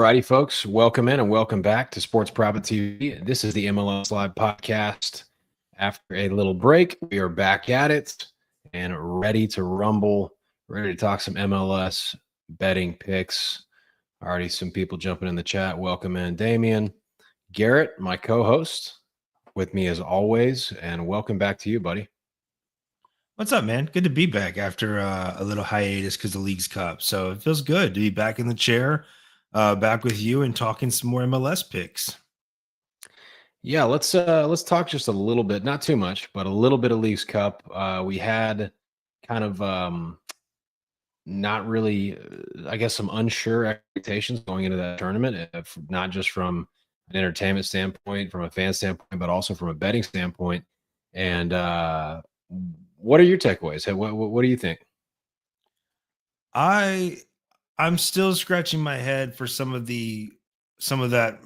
righty, folks. Welcome in and welcome back to Sports Proph TV. This is the MLS Live podcast. After a little break, we are back at it and ready to rumble, ready to talk some MLS betting picks. Already some people jumping in the chat. Welcome in, Damian. Garrett, my co-host, with me as always, and welcome back to you, buddy. What's up, man? Good to be back after a little hiatus because of Leagues Cup. So it feels good to be back in the chair, back with you and talking some more MLS picks. Yeah, let's talk just a little bit, not too much, but a little bit of Leagues Cup. We had kind of not really, I guess, some unsure expectations going into that tournament, not just from an entertainment standpoint, from a fan standpoint, but also from a betting standpoint. And what are your takeaways? What do you think? I'm still scratching my head for some of that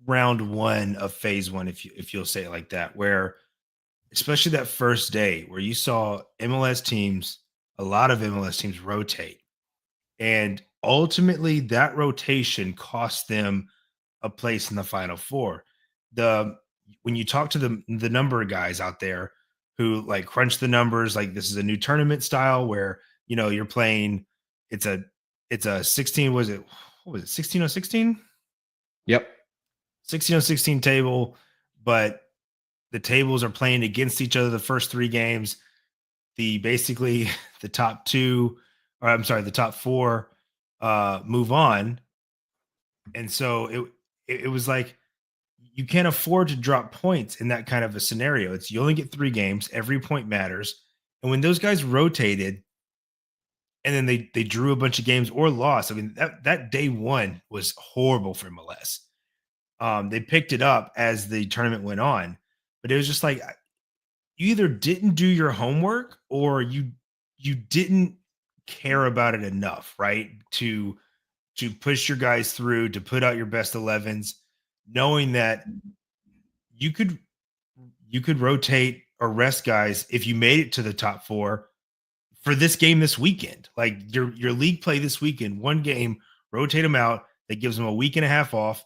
round one of phase one, if you'll say it like that, where especially that first day where you saw a lot of MLS teams rotate. And ultimately that rotation cost them a place in the Final Four. When you talk to the number of guys out there who like crunch the numbers, like this is a new tournament style where you're playing. It's a 16. What was it 16 on 16? Yep, 16 on 16 table, but the tables are playing against each other the first three games. The top four move on, and so it was like you can't afford to drop points in that kind of a scenario. It's you only get 3 games, every point matters. And when those guys rotated and then they drew a bunch of games or lost, I mean, that day one was horrible for MLS. They picked it up as the tournament went on, but it was just like you either didn't do your homework or you didn't care about it enough, right? To push your guys through, to put out your best 11s, knowing that you could rotate or rest guys if you made it to the top 4 for this game this weekend. Like your league play this weekend, one game, rotate them out. That gives them a week and a half off,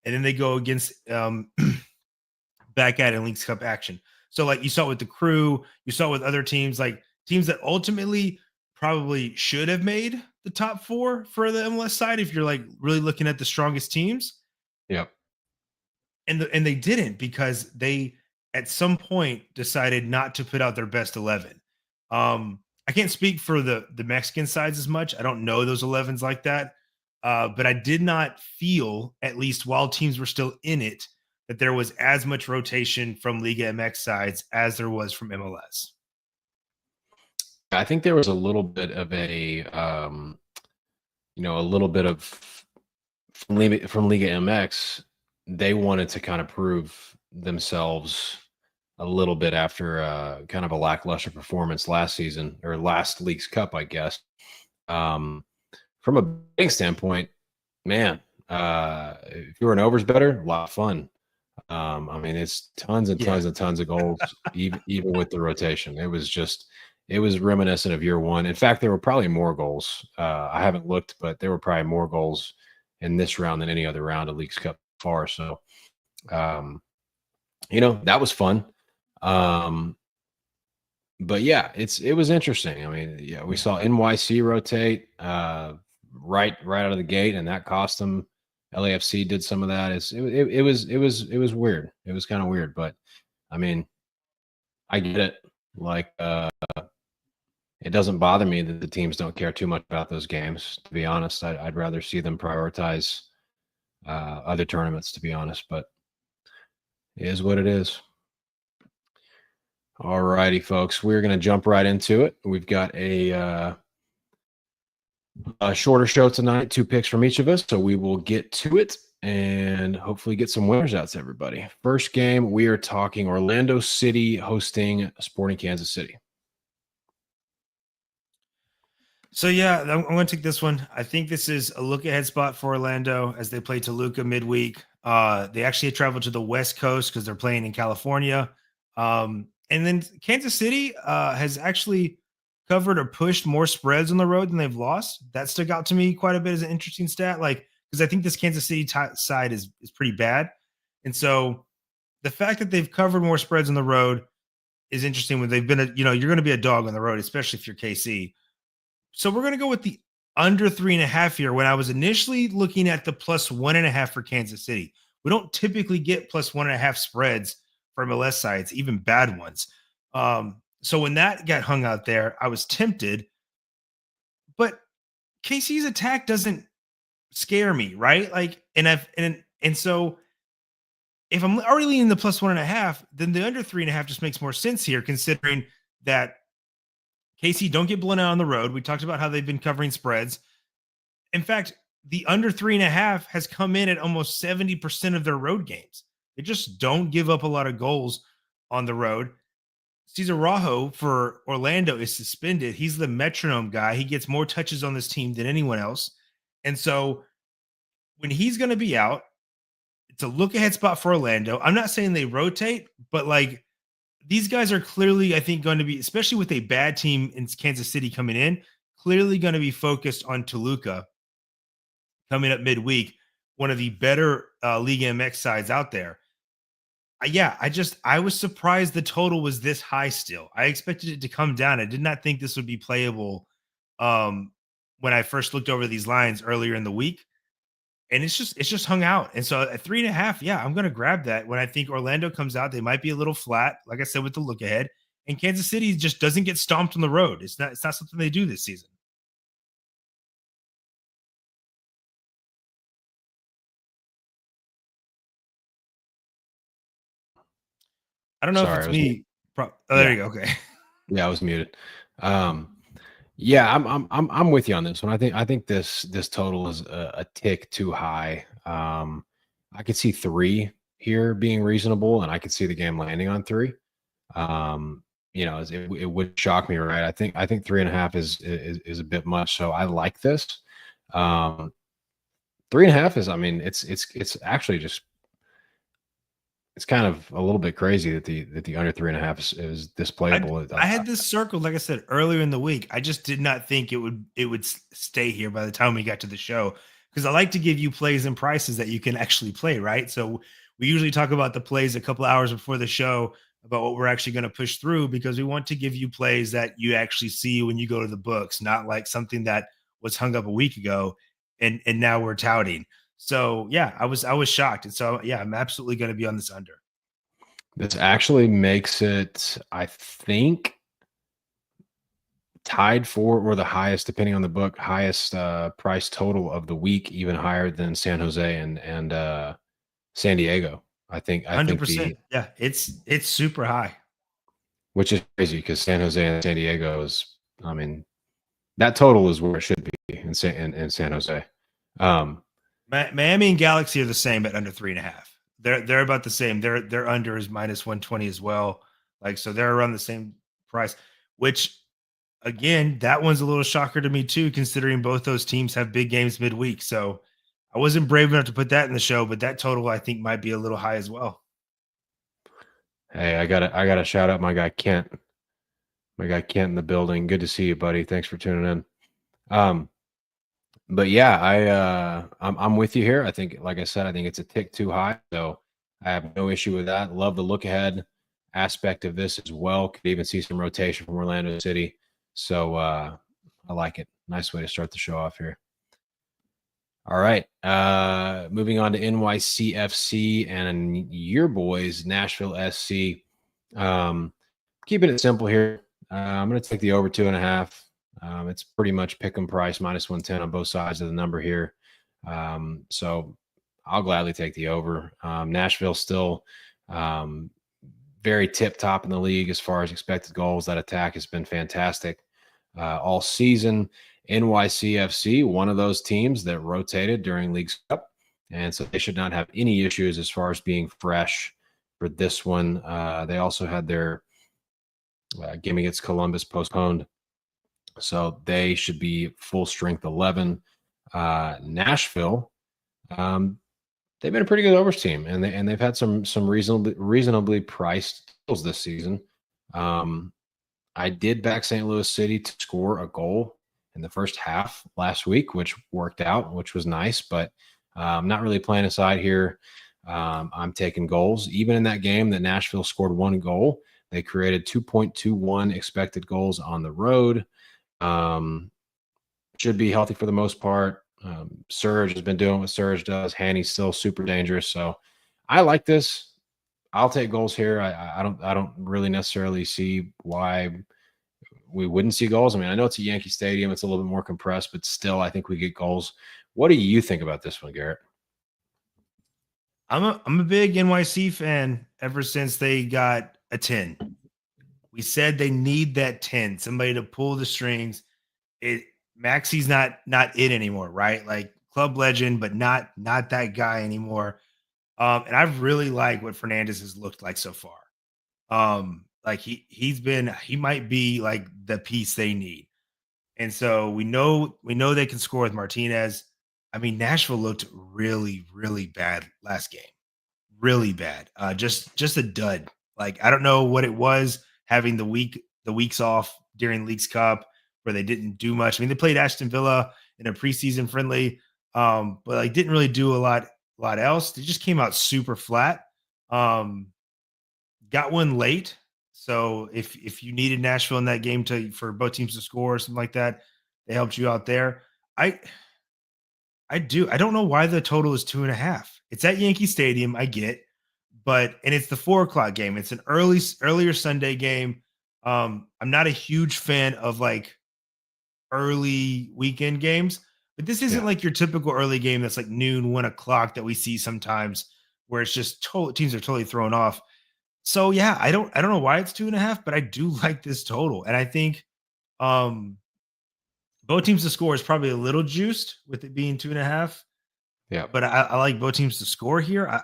and then they go against back at in Leagues Cup action. So like you saw it with the Crew, you saw it with other teams, like teams that ultimately probably should have made the top 4 for the MLS side if you're like really looking at the strongest teams. yep. And they didn't, because they at some point decided not to put out their best 11. I can't speak for the Mexican sides as much. I don't know those 11s like that. But I did not feel, at least while teams were still in it, that there was as much rotation from Liga MX sides as there was from MLS. I think there was a little bit of from Liga MX. They wanted to kind of prove themselves a little bit after kind of a lackluster performance last season, or last Leagues Cup, I guess. From a betting standpoint, man, if you're an overs better, a lot of fun. I mean, it's tons and tons and tons of goals, even with the rotation. It was reminiscent of year one. In fact, there were probably more goals. I haven't looked, but there were probably more goals in this round than any other round of Leagues Cup far. So, that was fun. But yeah, it was interesting. I mean, yeah, we saw NYC rotate right out of the gate, and that cost them. LAFC did some of that. It was weird. It was kind of weird, but I mean, I get it. Like, it doesn't bother me that the teams don't care too much about those games. To be honest, I'd rather see them prioritize other tournaments, to be honest, but it is what it is. All righty, folks, we're going to jump right into it. We've got a shorter show tonight, 2 picks from each of us, so we will get to it and hopefully get some winners out to everybody. First game, we are talking Orlando City hosting Sporting Kansas City. So yeah, I'm going to take this one. I think this is a look-ahead spot for Orlando as they play Toluca midweek. They actually traveled to the West Coast because they're playing in California. And then Kansas City has actually covered or pushed more spreads on the road than they've lost. That stuck out to me quite a bit as an interesting stat. Like because I think this Kansas City side is pretty bad. And so the fact that they've covered more spreads on the road is interesting when they've been, you're going to be a dog on the road, especially if you're KC. So we're going to go with the under 3.5 here when I was initially looking at the plus 1.5 for Kansas City. We don't typically get plus 1.5 spreads for MLS sides, even bad ones. So when that got hung out there, I was tempted, but KC's attack doesn't scare me, right? Like, and so if I'm already leaning the plus 1.5, then the under 3.5 just makes more sense here, considering that KC don't get blown out on the road. We talked about how they've been covering spreads. In fact, the under 3.5 has come in at almost 70% of their road games. They just don't give up a lot of goals on the road. Cesar Rojo for Orlando is suspended. He's the metronome guy. He gets more touches on this team than anyone else. And so when he's going to be out, it's a look ahead spot for Orlando. I'm not saying they rotate, but like these guys are clearly, I think, going to be, especially with a bad team in Kansas City coming in, clearly going to be focused on Toluca coming up midweek, one of the better Liga MX sides out there. I was surprised the total was this high still. I expected it to come down. I did not think this would be playable when I first looked over these lines earlier in the week. And it's just hung out. And so at 3.5, I'm going to grab that. When I think Orlando comes out, they might be a little flat, like I said, with the look ahead. And Kansas City just doesn't get stomped on the road. It's not something they do this season. I don't know if it's me. There you go. Okay. Yeah, I was muted. I'm with you on this one. I think this total is a tick too high. I could see 3 here being reasonable, and I could see the game landing on 3. It would shock me, right? I think 3.5 is a bit much. So I like this. 3.5 is, it's actually just, it's kind of a little bit crazy that the under 3.5 is this playable. I had this circled, like I said, earlier in the week. I just did not think it would stay here by the time we got to the show, because I like to give you plays and prices that you can actually play, right? So we usually talk about the plays a couple hours before the show about what we're actually going to push through, because we want to give you plays that you actually see when you go to the books, not like something that was hung up a week ago and now we're touting. So I was shocked. And so I'm absolutely going to be on this under. This actually makes it, I think, tied for, or the highest, depending on the book, highest price total of the week, even higher than San Jose and San Diego. I think 100%. It's super high, which is crazy because San Jose and San Diego is, that total is where it should be in San Jose. Miami and Galaxy are the same at under 3.5. They're about the same. Their under is minus 120 as well. So they're around the same price, which again, that one's a little shocker to me too, considering both those teams have big games midweek. So I wasn't brave enough to put that in the show, but that total I think might be a little high as well. Hey, I gotta shout out my guy Kent. My guy Kent in the building. Good to see you, buddy. Thanks for tuning in. But I'm with you here. I think, like I said, I think it's a tick too high. So I have no issue with that. Love the look ahead aspect of this as well. Could even see some rotation from Orlando City. So I like it. Nice way to start the show off here. All right. Moving on to NYCFC and your boys, Nashville SC. Keeping it simple here. I'm going to take the over 2.5. It's pretty much pick 'em price, minus 110 on both sides of the number here. So I'll gladly take the over. Nashville still very tip top in the league as far as expected goals. That attack has been fantastic all season. NYCFC, one of those teams that rotated during League's Cup, and so they should not have any issues as far as being fresh for this one. They also had their game against Columbus postponed, so they should be full strength 11. Nashville, they've been a pretty good overs team, and they've had some reasonably priced deals this season. I did back St. Louis City to score a goal in the first half last week, which worked out, which was nice. But I'm not really playing a side here. I'm taking goals. Even in that game that Nashville scored 1 goal, they created 2.21 expected goals on the road. Should be healthy for the most part. Surge has been doing what Surge does. Hanny's still super dangerous. So I like this. I'll take goals here. I don't really necessarily see why we wouldn't see goals. I mean, I know it's a Yankee Stadium. It's a little bit more compressed, but still, I think we get goals. What do you think about this one, Garrett? I'm a big NYC fan ever since they got a 10. We said they need that 10, somebody to pull the strings. Maxi's not it anymore, right? Like club legend, but not that guy anymore. And I've really liked what Fernandez has looked like so far. Like he might be like the piece they need. And so we know they can score with Martinez. I mean, Nashville looked really, really bad last game. Really bad. Just a dud. Like, I don't know what it was having the weeks off during Leagues Cup where they didn't do much. I mean, they played Aston Villa in a preseason friendly, but like didn't really do a lot else. They just came out super flat. Got one late. So if you needed Nashville in that game for both teams to score or something like that, they helped you out there. I don't know why the total is 2.5. It's at Yankee Stadium. I get, and it's the 4:00 game. It's an earlier Sunday game. I'm not a huge fan of like early weekend games, but this isn't like your typical early game that's like noon, 1:00 that we see sometimes where it's just teams are totally thrown off. So yeah, I don't know why it's 2.5, but I do like this total. And I think both teams to score is probably a little juiced with it being 2.5. Yeah. But I like both teams to score here. I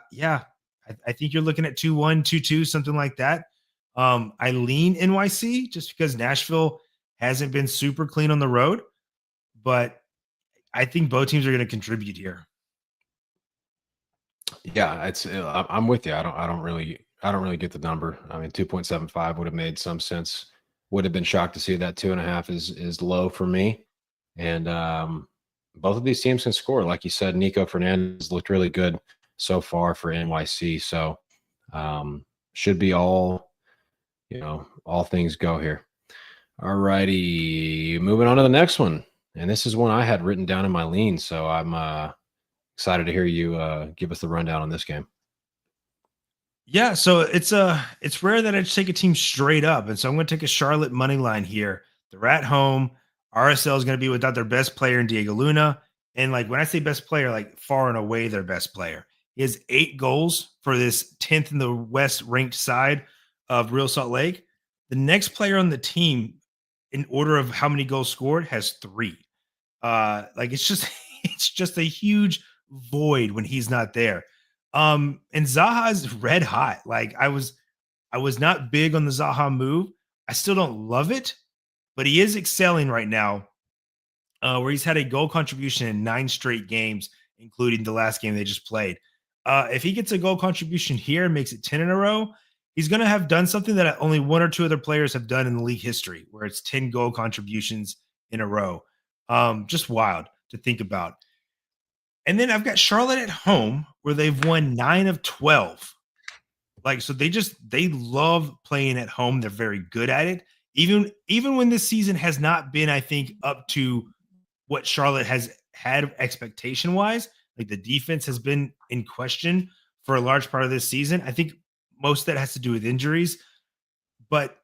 think you're looking at 2-1, 2-2, something like that. I lean NYC just because Nashville hasn't been super clean on the road, but I think both teams are going to contribute here. Yeah, I'm with you. I don't really get the number. I mean, 2.75 would have made some sense. Would have been shocked to see that 2.5 is low for me. And both of these teams can score. Like you said, Nico Fernandez looked really good so far for NYC. So should be all things go here. All righty. Moving on to the next one. And this is one I had written down in my lean. So I'm excited to hear you give us the rundown on this game. Yeah, so it's rare that I just take a team straight up. And so I'm going to take a Charlotte money line here. They're at home. RSL is going to be without their best player in Diego Luna. And like when I say best player, like far and away their best player. He has 8 goals for this 10th in the West ranked side of Real Salt Lake. The next player on the team in order of how many goals scored has 3. Like it's just a huge void when he's not there. And Zaha's red hot. Like I was not big on the Zaha move. I still don't love it, but he is excelling right now, where he's had a goal contribution in 9 straight games, including the last game they just played. If he gets a goal contribution here and makes it 10 in a row, he's going to have done something that only 1 or 2 other players have done in the league history, where it's 10 goal contributions in a row. Just wild to think about. And then I've got Charlotte at home, where they've won 9 of 12. Like, so they love playing at home. They're very good at it. Even when this season has not been, I think, up to what Charlotte has had expectation wise, like the defense has been in question for a large part of this season. I think most of that has to do with injuries, but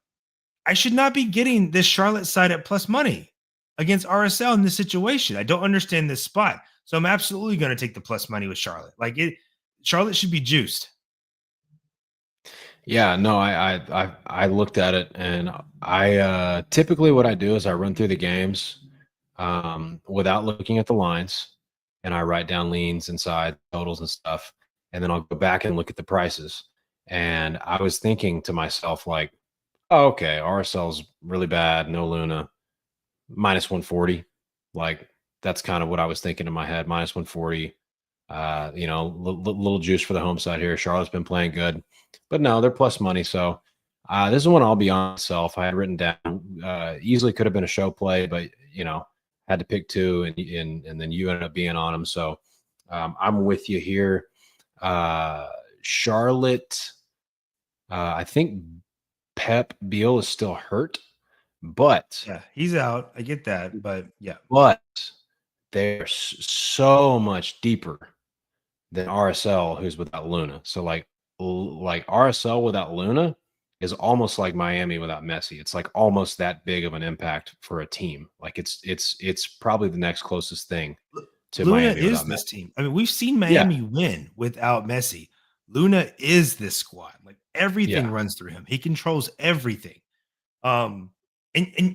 I should not be getting this Charlotte side at plus money against RSL in this situation. I don't understand this spot. So I'm absolutely going to take the plus money with Charlotte. Charlotte should be juiced. Yeah, no, I looked at it, and I typically what I do is I run through the games without looking at the lines, and I write down leans inside totals and stuff, and then I'll go back and look at the prices. And I was thinking to myself, like, oh, okay, RSL's really bad, no Luna, minus 140. Like, that's kind of what I was thinking in my head, minus 140. Little juice for the home side here. Charlotte's been playing good, but no, they're plus money. So this is one I'll be on myself. I had written down, easily could have been a show play, but had to pick 2, and then you ended up being on them. So I'm with you here. Charlotte, I think Pep Biel is still hurt, but Yeah, he's out. I get that, but yeah. but they're so much deeper than RSL, who's without Luna. So like RSL without Luna is almost like Miami without Messi. It's like almost that big of an impact for a team. Like it's probably the next closest thing to Luna Miami is without this Messi. team. I mean, we've seen Yeah, Miami win without Messi. Luna is this squad. Like everything yeah. runs through him. He controls everything. And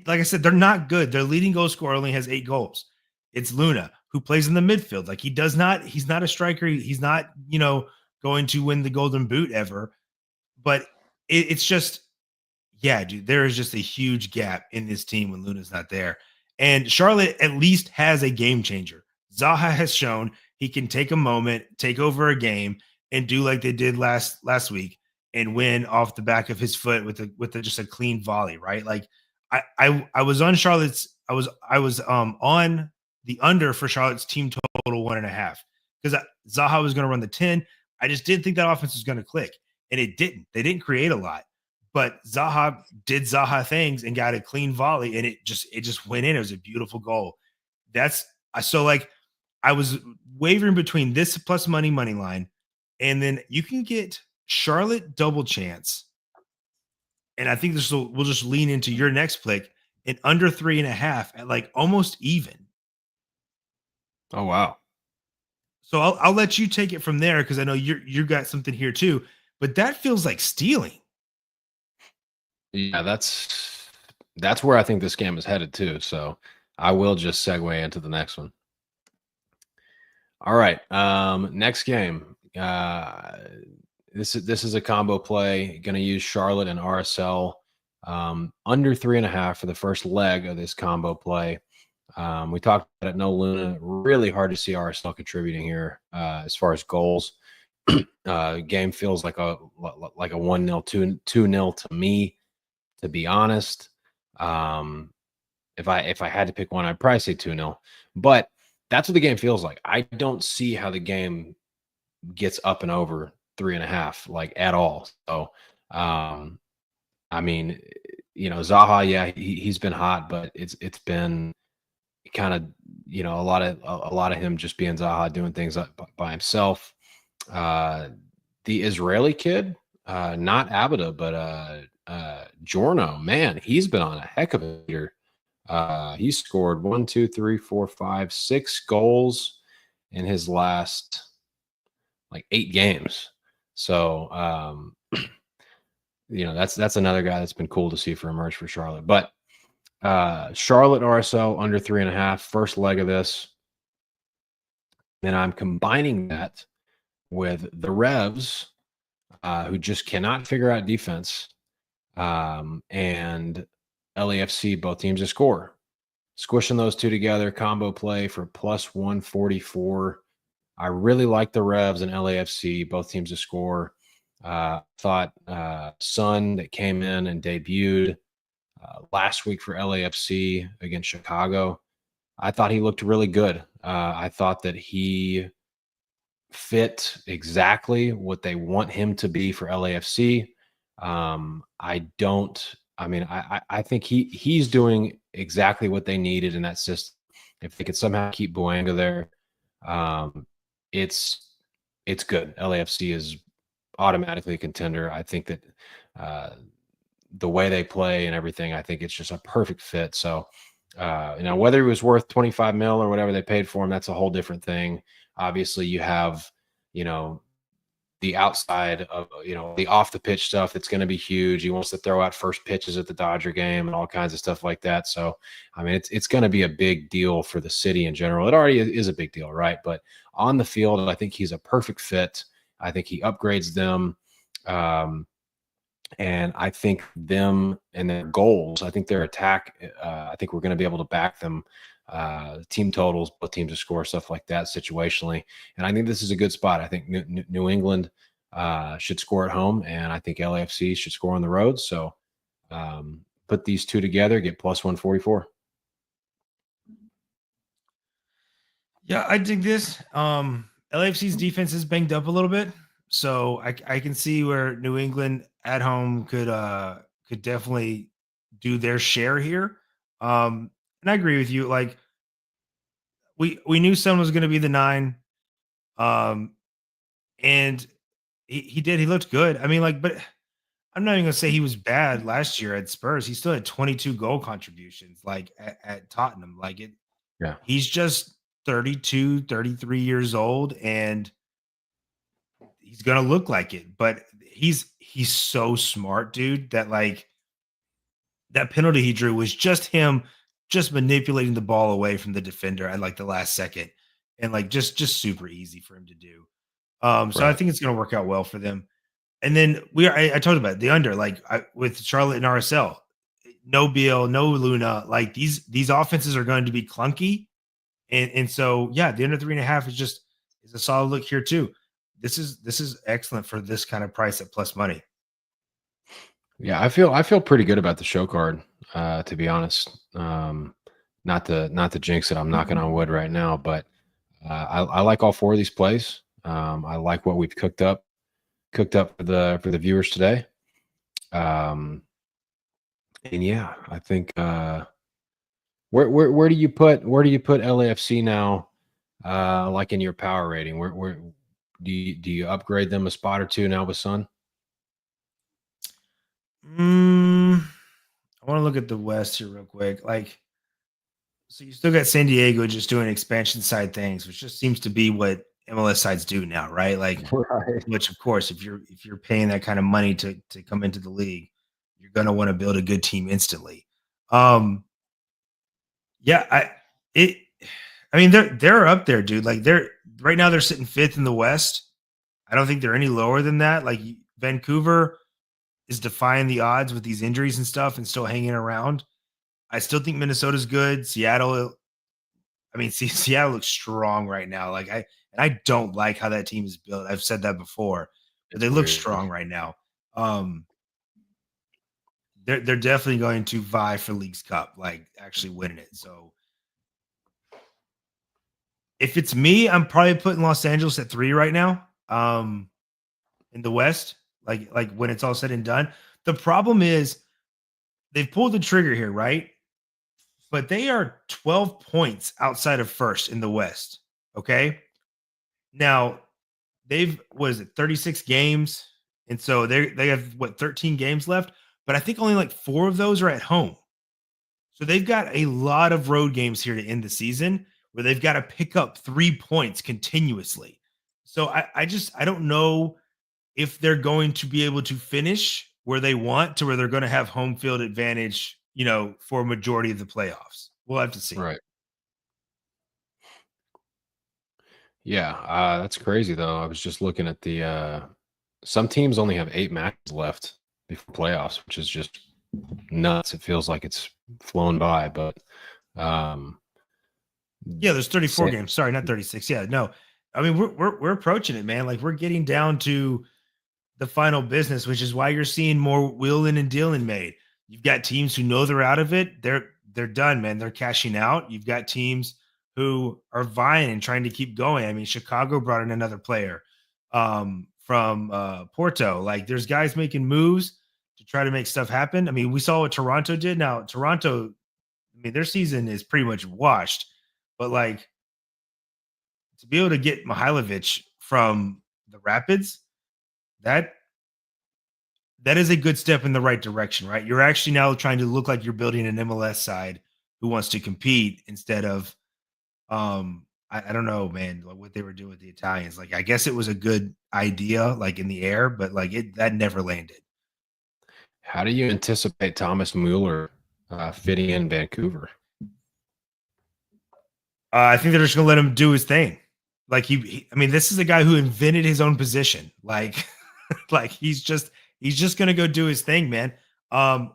like I said, they're not good. Their leading goal scorer only has 8 goals. It's Luna who plays in the midfield. Like he's not a striker. He's not, going to win the golden boot ever. But it's just, yeah, dude, there is just a huge gap in this team when Luna's not there. And Charlotte at least has a game changer. Zaha has shown he can take a moment, take over a game, and do like they did last week and win off the back of his foot with just a clean volley, right? Like I was on Charlotte's, I was on the under for Charlotte's team total 1.5 because Zaha was going to run the 10. I just didn't think that offense was going to click, and it didn't. They didn't create a lot. But Zaha did Zaha things and got a clean volley, and it just went in. It was a beautiful goal. That's so like I was wavering between this plus money line, and then you can get Charlotte double chance. And I think we'll just lean into your next pick in under 3.5 at like almost even. Oh wow. So I'll let you take it from there because I know you got something here too. But that feels like stealing. Yeah, that's where I think this game is headed too. So I will just segue into the next one. All right. Next game. This is a combo play. Going to use Charlotte and RSL. Under 3.5 for the first leg of this combo play. We talked about it. No Luna. Really hard to see RSL contributing here as far as goals. Game feels like a 1-0, 2-0 to me. To be honest, if I had to pick one, I'd probably say 2-0. But that's what the game feels like. I don't see how the game gets up and over 3.5 like at all. So, I mean, Zaha, yeah, he's been hot, but it's been kind of a lot of him just being Zaha doing things by himself. The Israeli kid, not Abida, but Jorno, man, he's been on a heck of a year. He scored 1, 2, 3, 4, 5, 6 goals in his last like 8 games. So that's another guy that's been cool to see for emerge for Charlotte. But Charlotte RSL under 3.5, first leg of this. Then I'm combining that with the Revs, who just cannot figure out defense, and LAFC, both teams to score. Squishing those two together, combo play for plus 144. I really like the Revs and LAFC, both teams to score. Thought Son that came in and debuted last week for LAFC against Chicago. I thought he looked really good. I thought that he fit exactly what they want him to be for LAFC. I think he's doing exactly what they needed in that system. If they could somehow keep Boanga there, it's good. LAFC is automatically a contender. I think that the way they play and everything, I think it's just a perfect fit. So, whether he was worth 25 mil or whatever they paid for him, that's a whole different thing. Obviously, you have, the outside of, the off the pitch stuff that's going to be huge. He wants to throw out first pitches at the Dodger game and all kinds of stuff like that. So, I mean, it's going to be a big deal for the city in general. It already is a big deal, right? But on the field, I think he's a perfect fit. I think he upgrades them. And I think them and their goals, I think their attack, I think we're going to be able to back them. Team totals, both teams to score, stuff like that situationally. And I think this is a good spot. I think New England should score at home, and I think LAFC should score on the road. So put these two together, get plus 144. Yeah, I dig this. LAFC's defense is banged up a little bit, so I can see where New England at home could definitely do their share here. And I agree with you. Like we knew Son was going to be the 9, um, and he did. He looked good. I mean, like, but I'm not even gonna say he was bad last year at Spurs. He still had 22 goal contributions, like at Tottenham. Like it, Yeah. he's just 32, 33 years old, and he's gonna look like it. But he's so smart, dude, that like that penalty he drew was just him just manipulating the ball away from the defender at like the last second. And like just super easy for him to do. So I Right. think it's gonna work out well for them. And then I told you about it, the under, like with Charlotte and RSL, no Beal, no Luna, like these offenses are going to be clunky. And so yeah, the under 3.5 is a solid look here too. This is excellent for this kind of price at plus money. Yeah, I feel pretty good about the show card, to be honest. Not to jinx it. I'm knocking on wood right now, but I like all 4 of these plays. I like what we've cooked up for the viewers today. And yeah, I think where do you put LAFC now? Like in your power rating, where do you upgrade them a spot or two now with Sun? I want to look at the West here real quick. Like, so you still got San Diego just doing expansion side things, which just seems to be what MLS sides do now, right? Like, Right. which of course, if you're paying that kind of money to come into the league, you're gonna want to build a good team instantly. Um, yeah, it. I mean, they're up there, dude. Like they're right now they're sitting 5th in the West. I don't think they're any lower than that. Like Vancouver is defying the odds with these injuries and stuff and still hanging around. I still think Minnesota's good. Seattle, I mean, Seattle looks strong right now. I don't like how that team is built. I've said that before, but It's they look weird. strong right now. Um, they're definitely going to vie for League's Cup, like actually winning it. So if it's me, I'm probably putting Los Angeles at 3 right now. In the West, like when it's all said and done. The problem is they've pulled the trigger here, right? But they are 12 points outside of first in the West. Okay. Now they've what is it, 36 games, and so they have what 13 games left, but I think only like 4 of those are at home. So they've got a lot of road games here to end the season where they've got to pick up 3 points continuously. So I don't know if they're going to be able to finish where they want to where they're going to have home field advantage, for a majority of the playoffs. We'll have to see. Right. Yeah, that's crazy though. I was just looking at the some teams only have 8 matches left before playoffs, which is just nuts. It feels like it's flown by, but um Yeah, there's 34 Sa- games. Sorry, not 36. Yeah, no. I mean, we're approaching it, man. Like we're getting down to the final business, which is why you're seeing more wheeling and dealing made. You've got teams who know they're out of it. They're done, man. They're cashing out. You've got teams who are vying and trying to keep going. I mean, Chicago brought in another player from Porto. Like there's guys making moves to try to make stuff happen. I mean, we saw what Toronto did. Now, Toronto, I mean, their season is pretty much washed, but like to be able to get Mihailovic from the Rapids, that that is a good step in the right direction, right? You're actually now trying to look like you're building an MLS side who wants to compete instead of I don't know, man, like what they were doing with the Italians. Like I guess it was a good idea, like in the air, but like that never landed. how do you anticipate Thomas Mueller fitting in Vancouver? I think they're just gonna let him do his thing. Like I mean, this is a guy who invented his own position. Like, like he's just gonna go do his thing, man.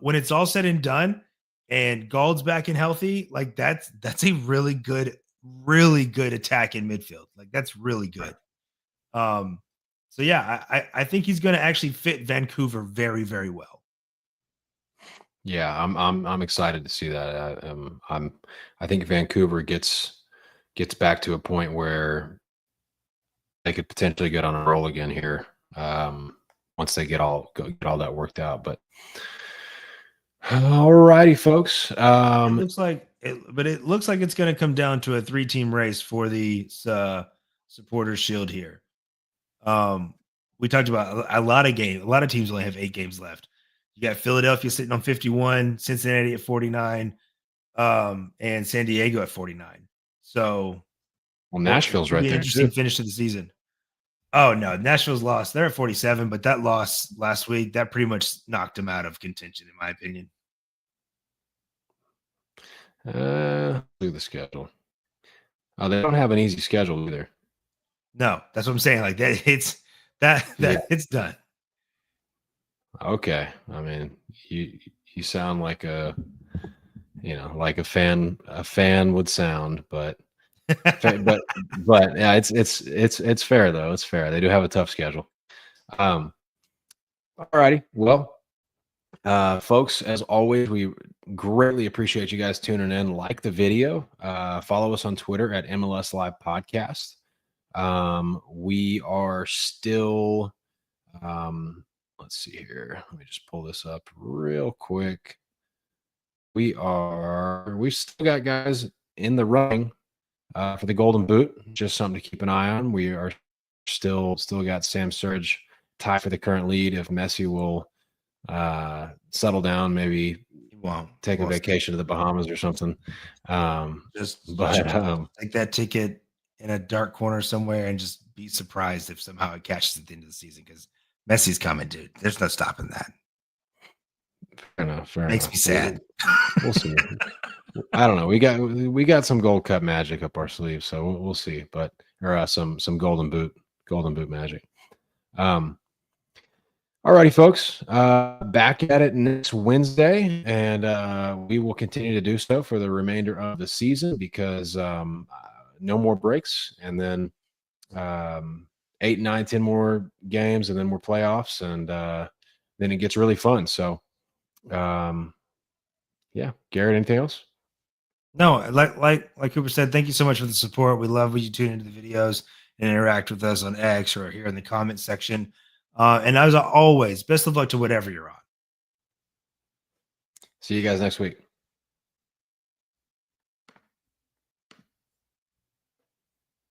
When it's all said and done, and Gald's back and healthy, like that's a really good attack in midfield. Like that's really good. Um, so yeah, I think he's gonna actually fit Vancouver very, very well. Yeah, I'm excited to see that. I think Vancouver gets back to a point where they could potentially get on a roll again here once they get all that worked out. But all righty, folks. It looks like it's going to come down to a 3-team race for the Supporters Shield here. We talked about a lot of games. A lot of teams only have 8 games left. You got Philadelphia sitting on 51, Cincinnati at 49, and San Diego at 49. So, well, Nashville's right there. Interesting finish to the season. Oh no, Nashville's lost. They're at 47, but that loss last week that pretty much knocked them out of contention, in my opinion. Look at the schedule. Oh, they don't have an easy schedule either. No, that's what I'm saying. Like that, it's done. Okay, I mean, you sound like like a fan would sound, but yeah, it's fair though. It's fair. They do have a tough schedule. All righty. Well, folks, as always, we greatly appreciate you guys tuning in. Like the video. Follow us on Twitter at MLSLIVE Podcast. We are still let's see here. Let me just pull this up real quick. We've still got guys in the running for the Golden Boot. Just something to keep an eye on. We are still got Sam Surge tied for the current lead. If Messi will settle down, maybe take a vacation to the Bahamas or something. Take that ticket in a dark corner somewhere and just be surprised if somehow it catches at the end of the season, because Messi's coming, dude. There's no stopping that. Fair enough. Makes me sad. We'll see. I don't know. We got some Gold Cup magic up our sleeve, so we'll see. But some Golden Boot magic. All righty, folks. Back at it next Wednesday, and we will continue to do so for the remainder of the season, because no more breaks, and then 8, 9, 10 more games, and then more playoffs, and then it gets really fun. So, yeah, Garrett, anything else? No, like Cooper said, thank you so much for the support. We love when you tune into the videos and interact with us on X or here in the comment section. And as always, best of luck to whatever you're on. See you guys next week.